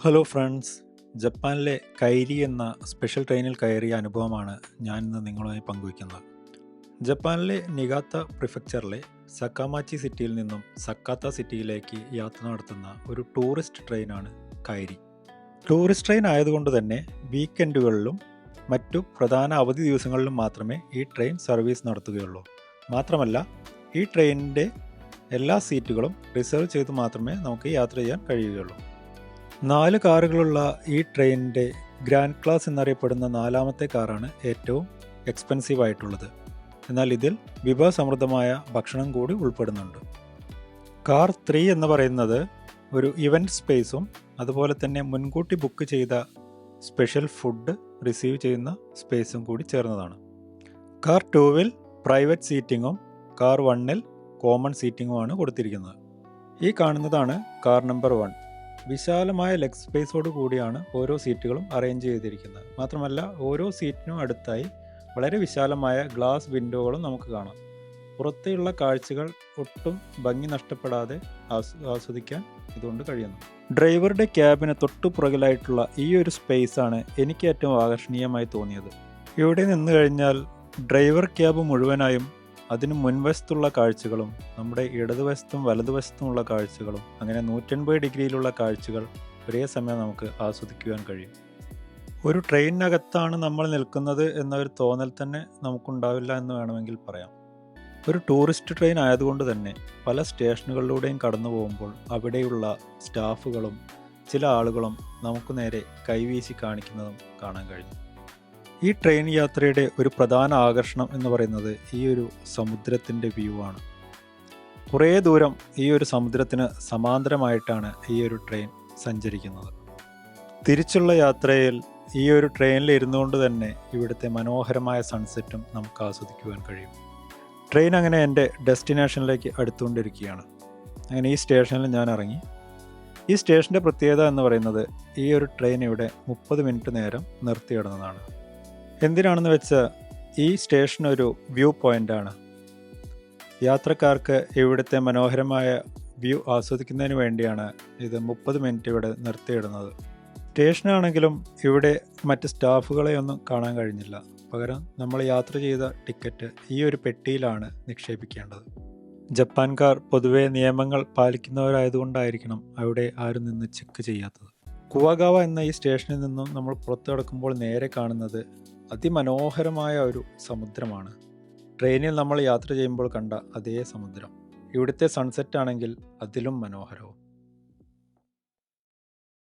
Hello friends, ജപ്പാനിലെ Kairi എന്ന special ട്രെയിനിൽ കയറിയ അനുഭവമാണ് ഞാൻ ഇന്ന് നിങ്ങളുമായി പങ്കുവയ്ക്കുന്നത്. ജപ്പാനിലെ നിഗാത്ത പ്രിഫെക്ചറിലെ സക്കാമാച്ചി സിറ്റിയിൽ നിന്നും സക്കാത്ത സിറ്റിയിലേക്ക് യാത്ര നടത്തുന്ന ഒരു ടൂറിസ്റ്റ് ട്രെയിനാണ് കൈരി. ടൂറിസ്റ്റ് ട്രെയിൻ ആയതുകൊണ്ട് തന്നെ വീക്കെൻഡുകളിലും മറ്റു പ്രധാന അവധി ദിവസങ്ങളിലും മാത്രമേ ഈ ട്രെയിൻ സർവീസ് നടത്തുകയുള്ളൂ. മാത്രമല്ല, ഈ ട്രെയിനിൻ്റെ എല്ലാ സീറ്റുകളും റിസർവ് ചെയ്ത് മാത്രമേ നമുക്ക് യാത്ര ചെയ്യാൻ കഴിയുകയുള്ളൂ. 4 കാറുകളുള്ള ഈ ട്രെയിനിൻ്റെ ഗ്രാൻഡ് ക്ലാസ് എന്നറിയപ്പെടുന്ന 4ാമത്തെ കാറാണ് ഏറ്റവും എക്സ്പെൻസീവ് ആയിട്ടുള്ളത്. എന്നാൽ ഇതിൽ വിഭവസമൃദ്ധമായ ഭക്ഷണം കൂടി ഉൾപ്പെടുന്നുണ്ട്. കാർ 3 എന്ന് പറയുന്നത് ഒരു ഇവൻറ്റ് സ്പേസും അതുപോലെ തന്നെ മുൻകൂട്ടി ബുക്ക് ചെയ്ത സ്പെഷ്യൽ ഫുഡ് റിസീവ് ചെയ്യുന്ന സ്പേസും കൂടി ചേർന്നതാണ്. കാർ 2-വിൽ പ്രൈവറ്റ് സീറ്റിങ്ങും കാർ 1-ൽ കോമൺ സീറ്റിങ്ങുമാണ് കൊടുത്തിരിക്കുന്നത്. ഈ കാണുന്നതാണ് കാർ നമ്പർ 1. വിശാലമായ ലെഗ് സ്പേസോട് കൂടിയാണ് ഓരോ സീറ്റുകളും അറേഞ്ച് ചെയ്തിരിക്കുന്നത്. മാത്രമല്ല, ഓരോ സീറ്റിനും അടുത്തായി വളരെ വിശാലമായ ഗ്ലാസ് വിൻഡോകളും നമുക്ക് കാണാം. പുറത്തെയുള്ള കാഴ്ചകൾ ഒട്ടും ഭംഗി നഷ്ടപ്പെടാതെ ആസ്വദിക്കാൻ ഇതുകൊണ്ട് കഴിയുന്നു. ഡ്രൈവറുടെ ക്യാബിന് തൊട്ടു പുറകിലായിട്ടുള്ള ഈ ഒരു സ്പേസാണ് എനിക്ക് ഏറ്റവും ആകർഷണീയമായി തോന്നിയത്. ഇവിടെ നിന്ന് കഴിഞ്ഞാൽ ഡ്രൈവർ ക്യാബ് മുഴുവനായും അതിന് മുൻവശത്തുള്ള കാഴ്ചകളും നമ്മുടെ ഇടതുവശത്തും വലതുവശത്തുമുള്ള കാഴ്ചകളും അങ്ങനെ 180 ഡിഗ്രിയിലുള്ള കാഴ്ചകൾ ഒരേ സമയം നമുക്ക് ആസ്വദിക്കുവാൻ കഴിയും. ഒരു ട്രെയിനിനകത്താണ് നമ്മൾ നിൽക്കുന്നത് എന്നൊരു തോന്നൽ തന്നെ നമുക്കുണ്ടാവില്ല എന്ന് വേണമെങ്കിൽ പറയാം. ഒരു ടൂറിസ്റ്റ് ട്രെയിൻ ആയതുകൊണ്ട് തന്നെ പല സ്റ്റേഷനുകളിലൂടെയും കടന്നു പോകുമ്പോൾ അവിടെയുള്ള സ്റ്റാഫുകളും ചില ആളുകളും നമുക്ക് നേരെ കൈവീശി കാണിക്കുന്നതും കാണാൻ കഴിഞ്ഞു. ഈ ട്രെയിൻ യാത്രയുടെ ഒരു പ്രധാന ആകർഷണം എന്ന് പറയുന്നത് ഈ ഒരു സമുദ്രത്തിൻ്റെ വ്യൂ ആണ്. കുറേ ദൂരം ഈ ഒരു സമുദ്രത്തിന് സമാന്തരമായിട്ടാണ് ഈ ഒരു ട്രെയിൻ സഞ്ചരിക്കുന്നത്. തിരിച്ചുള്ള യാത്രയിൽ ഈ ഒരു ട്രെയിനിൽ ഇരുന്നുകൊണ്ട് തന്നെ ഇവിടുത്തെ മനോഹരമായ സൺസെറ്റും നമുക്ക് ആസ്വദിക്കുവാൻ കഴിയും. ട്രെയിൻ അങ്ങനെ എൻ്റെ ഡെസ്റ്റിനേഷനിലേക്ക് അടുത്തുകൊണ്ടിരിക്കുകയാണ്. അങ്ങനെ ഈ സ്റ്റേഷനിൽ ഞാൻ ഇറങ്ങി. ഈ സ്റ്റേഷൻ്റെ പ്രത്യേകത എന്ന് പറയുന്നത് ഈ ഒരു ട്രെയിൻ ഇവിടെ 30 മിനിറ്റ് നേരം നിർത്തിയിടുന്നതാണ്. എന്തിനാണെന്ന് വെച്ചാൽ ഈ സ്റ്റേഷൻ ഒരു വ്യൂ പോയിൻ്റാണ്. യാത്രക്കാർക്ക് ഇവിടുത്തെ മനോഹരമായ വ്യൂ ആസ്വദിക്കുന്നതിന് വേണ്ടിയാണ് ഇത് 30 മിനിറ്റ് ഇവിടെ നിർത്തിയിടുന്നത്. സ്റ്റേഷനാണെങ്കിലും ഇവിടെ മറ്റ് സ്റ്റാഫുകളെ ഒന്നും കാണാൻ കഴിഞ്ഞില്ല. പകരം നമ്മൾ യാത്ര ചെയ്ത ടിക്കറ്റ് ഈ ഒരു പെട്ടിയിലാണ് നിക്ഷേപിക്കേണ്ടത്. ജപ്പാൻകാർ പൊതുവെ നിയമങ്ങൾ പാലിക്കുന്നവരായതുകൊണ്ടായിരിക്കണം അവിടെ ആരും നിന്ന് ചെക്ക് ചെയ്യാത്തത്. കുവഗാവ എന്ന ഈ സ്റ്റേഷനിൽ നിന്നും നമ്മൾ പുറത്തു കടക്കുമ്പോൾ നേരെ കാണുന്നത് അതിമനോഹരമായ ഒരു സമുദ്രമാണ്. ട്രെയിനിൽ നമ്മൾ യാത്ര ചെയ്യുമ്പോൾ കണ്ട അതേ സമുദ്രം. ഇവിടുത്തെ സൺസെറ്റ് ആണെങ്കിൽ അതിലും മനോഹരവും.